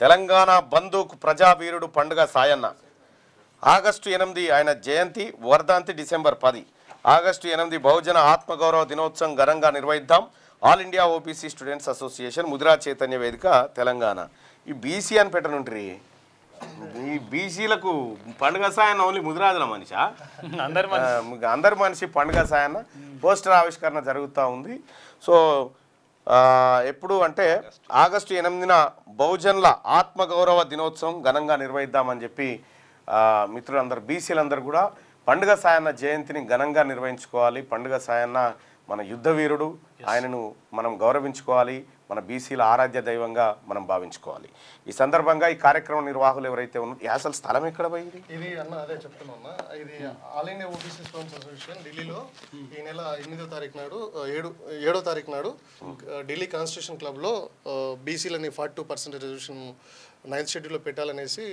తెలంగాణ బంధుకు ప్రజావీరుడు పండుగ సాయన్న. ఆగస్టు 8 ఆయన జయంతి, వర్ధంతి డిసెంబర్ 10. ఆగస్టు 8 బహుజన ఆత్మగౌరవ దినోత్సవం ఘనంగా నిర్వహిద్దాం. All India OBC students association, ముదిరా చైతన్య వేదిక, తెలంగాణ. ఈ బీసీ అని పెట్టనుంటారు. ఈ బీసీలకు పండుగ సాయన్న ఓన్లీ ముదిరాజుల మనిషా? అందరి మనిషి పండుగ సాయన్న. పోస్టర్ ఆవిష్కరణ జరుగుతూ ఉంది. సో ఎప్పుడు అంటే ఆగస్టు 8న బహుజనుల ఆత్మగౌరవ దినోత్సవం ఘనంగా నిర్వహిద్దామని చెప్పి మిత్రులందరూ, బీసీలందరూ కూడా పండుగ సాయన్న జయంతిని ఘనంగా నిర్వహించుకోవాలి. పండుగ సాయన్న మన యుద్ధ వీరుడు, ఆయనను మనం గౌరవించుకోవాలి, మన బీసీల ఆరాధ్య దైవంగా మనం భావించుకోవాలి. ఈ సందర్భంగా ఈ కార్యక్రమ నిర్వాహకులు ఎవరైతే ఉన్నారో, అసలు స్థలం ఎక్కడ పోయింది? ఇది అన్న అదే చెప్తున్నా, ఇది all India OBC students association ఢిల్లీలో ఈ నెల 8వ తారీఖు నాడు 7వ తారీఖు నాడు ఢిల్లీ కాన్స్టిట్యూషన్ క్లబ్లో బీసీలని 42% రిజర్వేషన్ 9th షెడ్యూల్లో పెట్టాలనేసి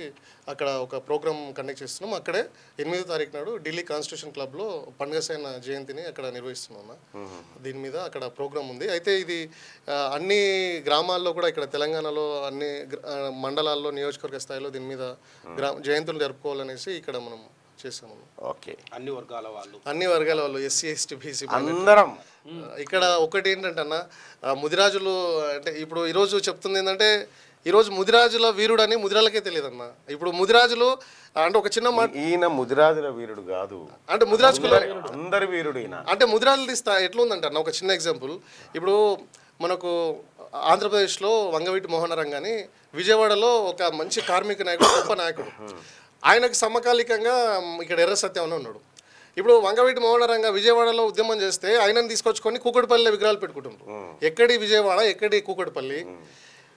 అక్కడ ఒక ప్రోగ్రామ్ కండక్ట్ చేస్తున్నాం. అక్కడే 8వ తారీఖు నాడు ఢిల్లీ కాన్స్టిట్యూషన్ క్లబ్లో పండుగ సాయన్న జయంతిని అక్కడ నిర్వహిస్తున్నాం. దీని మీద అక్కడ ప్రోగ్రామ్ ఉంది. అయితే ఇది అన్ని గ్రామాల్లో కూడా, ఇక్కడ తెలంగాణలో అన్ని మండలాల్లో, నియోజకవర్గ స్థాయిలో దీని మీద జయంతులు జరుపుకోవాలనేసి ఇక్కడ మనం చేసాము. ఓకే, అన్ని వర్గాల వాళ్ళు ఎస్సీ, ఎస్టీ, బీసీ అందరం. ఇక్కడ ఒకటి ఏంటంటే అన్న, ముదిరాజులు అంటే ఇప్పుడు ఈరోజు చెప్తుంది ఏంటంటే, ఈరోజు ముదిరాజుల వీరుడు అని ముదిరాలకే తెలియదు అన్న. ఇప్పుడు ముదిరాజులు అంటే ఒక చిన్న మాట, ఈయన ముదిరాజుల వీరుడు కాదు, అంటే ముదిరాజులు అందరి వీరుడు అంటే ముదిరాజులు తీస్తా ఎట్లుందంట అన్న. ఒక చిన్న ఎగ్జాంపుల్, ఇప్పుడు మనకు ఆంధ్రప్రదేశ్లో వంగవీటి మోహనరంగ అని విజయవాడలో ఒక మంచి కార్మిక నాయకుడు, గొప్ప నాయకుడు. ఆయనకు సమకాలికంగా ఇక్కడ ఎర్ర సత్యం అని ఉన్నాడు. ఇప్పుడు వంగవీటి మోహనరంగ విజయవాడలో ఉద్యమం చేస్తే ఆయనను తీసుకొచ్చుకొని కూకట్పల్లిలో విగ్రహాలు పెట్టుకుంటున్నారు. ఎక్కడి విజయవాడ, ఎక్కడి కూకట్పల్లి.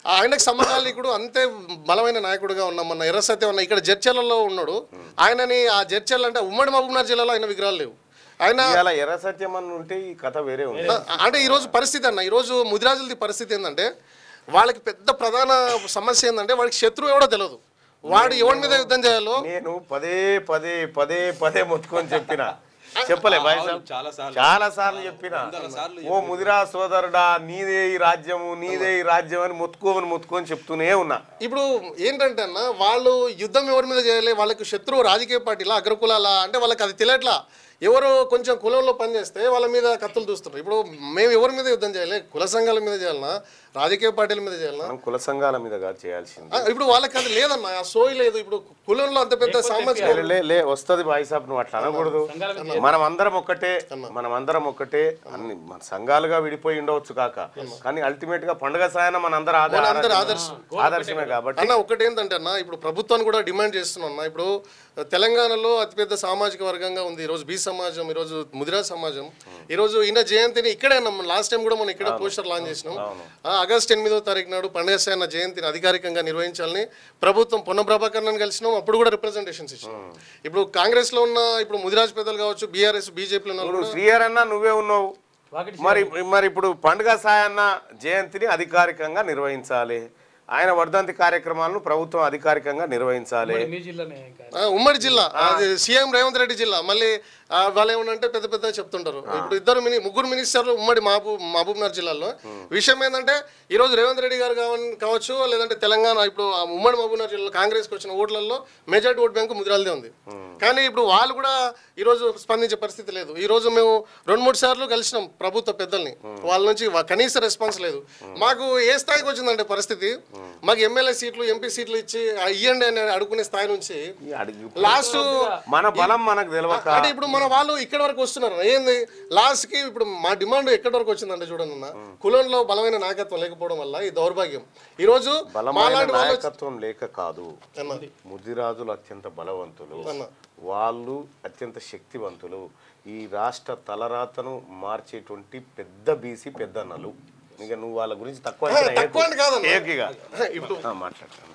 ఆయనకు సమకాలీకుడు, అంతే బలమైన నాయకుడుగా ఉన్న మన ఎర్ర సత్యం ఉన్న ఇక్కడ జడ్చర్లలో ఉన్నాడు. ఆయనని ఆ జడ్చర్ల అంటే ఉమ్మడి మహబూబ్నగర్ జిల్లాలో ఆయన విగ్రహాలు లేవు. ఆయన ఎర్ర సత్యం అని ఉంటే ఈ కథ వేరే ఉంది. అంటే ఈరోజు పరిస్థితి అన్న, ఈరోజు ముదిరాజులది పరిస్థితి ఏంటంటే, వాళ్ళకి పెద్ద ప్రధాన సమస్య ఏంటంటే, వాడికి శత్రువు ఎవడో తెలియదు. వాడు ఎవరి మీద యుద్ధం చేయాలో నేను పదే పదే పదే పదే మొత్తుకొని చెప్పిన, చెప్పలే చాలా సార్లు చెప్పిన, ఓ ముదిరా సోదరుడా, నీదే ఈ రాజ్యము, నీదే ఈ రాజ్యం అని మొత్తుకొని చెప్తూనే ఉన్నా. ఇప్పుడు ఏంటంటే అన్న, వాళ్ళు యుద్ధం ఎవరి మీద చేయాలి, వాళ్ళకి శత్రువు రాజకీయ పార్టీలా, అగ్రకులాల అంటే వాళ్ళకి అది తెలియట్లా. ఎవరు కొంచెం కులంలో పనిచేస్తే వాళ్ళ మీద కత్తులు చూస్తున్నారు. ఇప్పుడు మేము ఎవరి మీద యుద్ధం చేయాలి, కుల సంఘాల మీద చేయాలన్నా, రాజకీయ పార్టీల మీద చేయాలన్నా? కుల సంఘాల మీద చేయాల్సింది. ఇప్పుడు వాళ్ళకి అది లేదన్న, ఆ సోయి లేదు. ఇప్పుడు కులంలో అంత పెద్ద సామాజిక వస్తుంది బాయిసాబ్, నువ్వు అట్లా అనకూడదు. మనం అందరం ఒక్కటే అన్ని మన సంఘాలుగా విడిపోయి ఉండవచ్చు కాక, కానీ అల్టిమేట్ గా పండుగ సాయన మన అందరూ ఆదర్శమే కాబట్టి అన్న. ఒకటి ఏంటంటే అన్న, ఇప్పుడు ప్రభుత్వాన్ని కూడా డిమాండ్ చేస్తున్నా. ఇప్పుడు తెలంగాణలో అతిపెద్ద సామాజిక వర్గంగా ఉంది ఈరోజు బీ సమాజం, ఈరోజు ముదిరా సమాజం. ఈరోజు ఈయన జయంతిని ఇక్కడే, లాస్ట్ టైం కూడా మనం ఇక్కడ పోస్టర్ లాంచ్ చేసినాం. ఆగస్టు 8వ తారీఖు నాడు పండుగ సాయన్న జయంతిని అధికారికంగా నిర్వహించాలని ప్రభుత్వం పొన్న ప్రభాకర్ని కలిసినాం. అప్పుడు కూడా రిప్రజెంటేషన్స్ ఇచ్చినాం. ఇప్పుడు కాంగ్రెస్ లో ఉన్న ఇప్పుడు ముదిరాజ్ పెద్దలు కావచ్చు, బీఆర్ఎస్, బీజేపీలో ఉన్న శ్రీహర్ అన్న నువ్వే ఉన్నావు. మరి ఇప్పుడు పండుగ సాయన్న జయంతిని అధికారికంగా నిర్వహించాలి. ఆయన వర్ధంతి కార్యక్రమాలను ప్రభుత్వం అధికారికంగా నిర్వహించాలి. ఉమ్మడి జిల్లా సీఎం రేవంత్ రెడ్డి జిల్లా. మళ్ళీ వాళ్ళు ఏమన్నంటే పెద్ద పెద్ద చెప్తుంటారు. ఇప్పుడు ముగ్గురు మినిస్టర్లు ఉమ్మడి మహబూబ్నగర్ జిల్లాలో. విషయం ఏంటంటే, ఈరోజు రేవంత్ రెడ్డి గారు కావచ్చు, లేదంటే తెలంగాణ ఇప్పుడు ఉమ్మడి మహబూబ్నగర్ జిల్లాలో కాంగ్రెస్కి వచ్చిన ఓట్లలో మెజార్టీ ఓట్ బ్యాంకు ముదిరాలదే ఉంది. కానీ ఇప్పుడు వాళ్ళు కూడా ఈరోజు స్పందించే పరిస్థితి లేదు. ఈరోజు మేము 2-3 సార్లు కలిసినాం ప్రభుత్వ పెద్దల్ని, వాళ్ళ నుంచి కనీస రెస్పాన్స్ లేదు. మాకు ఏ స్థాయికి వచ్చిందంటే పరిస్థితి, మాకు ఎమ్మెల్యే సీట్లు, ఎంపీ సీట్లు ఇచ్చి ఇయ్యండి అని అడుగునే స్థాయి నుంచి లాస్ట్ మన బలం మనకు తెలియక, అంటే ఇప్పుడు మన వాళ్ళు ఇక్కడ వరకు వస్తున్నారు. ఏంది లాస్ట్ కి ఇప్పుడు మా డిమాండ్ ఎక్కడి వరకు వచ్చిందంటే, చూడండి అన్న, కులంలో బలమైన నాయకత్వం లేకపోవడం వల్ల ఈ దౌర్భాగ్యం. ఈ రోజు నాయకత్వం లేక కాదు, ముదిరాజులు అత్యంత బలవంతులు, వాళ్ళు అత్యంత శక్తివంతులు, ఈ రాష్ట్ర తలరాతను మార్చేటువంటి పెద్ద బీసీ పెద్దన్నలు. ఇక నువ్వు వాళ్ళ గురించి తక్కువ మాట్లాడతాను.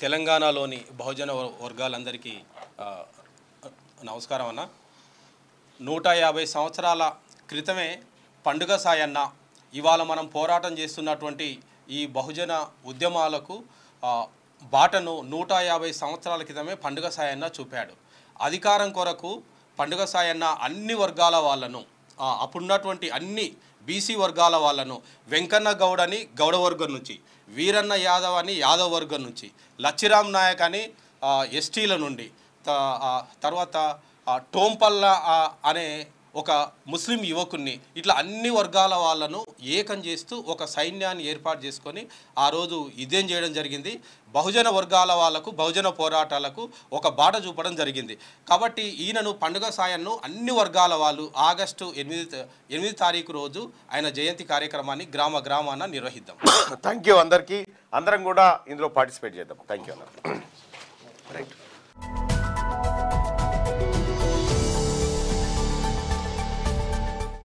తెలంగాణలోని బహుజన వర్గాలందరికీ నమస్కారం అన్న. 150 సంవత్సరాల క్రితమే పండుగ సాయన్న ఇవాళ మనం పోరాటం చేస్తున్నటువంటి ఈ బహుజన ఉద్యమాలకు బాటను 150 సంవత్సరాల క్రితమే పండుగ సాయన్న చూపాడు. అధికారం కొరకు పండుగ సాయన్న అన్ని వర్గాల వాళ్ళను, అప్పుడున్నటువంటి అన్ని బీసీ వర్గాల వాళ్ళను వెంకన్న గౌడ్ అని గౌడ వర్గం నుంచి, వీరన్న యాదవ్ అని యాదవ్ వర్గం నుంచి, లచ్చిరామ్ నాయక్ అని ఎస్టీల నుండి, తర్వాత టోంపల్ల అనే ఒక ముస్లిం యువకుడిని, ఇట్లా అన్ని వర్గాల వాళ్ళను ఏకం చేస్తూ ఒక సైన్యాన్ని ఏర్పాటు చేసుకొని ఆ రోజు ఇదేం చేయడం జరిగింది. బహుజన వర్గాల వాళ్ళకు, బహుజన పోరాటాలకు ఒక బాట చూపడం జరిగింది. కాబట్టి ఈయనను పండుగ సాయన్ను అన్ని వర్గాల వాళ్ళు ఆగస్టు 8 తారీఖు రోజు ఆయన జయంతి కార్యక్రమాన్ని గ్రామాన నిర్వహిద్దాం. థ్యాంక్ యూ అందరికీ. అందరం కూడా ఇందులో పార్టిసిపేట్ చేద్దాం. థ్యాంక్ యూ అన్న. రైట్.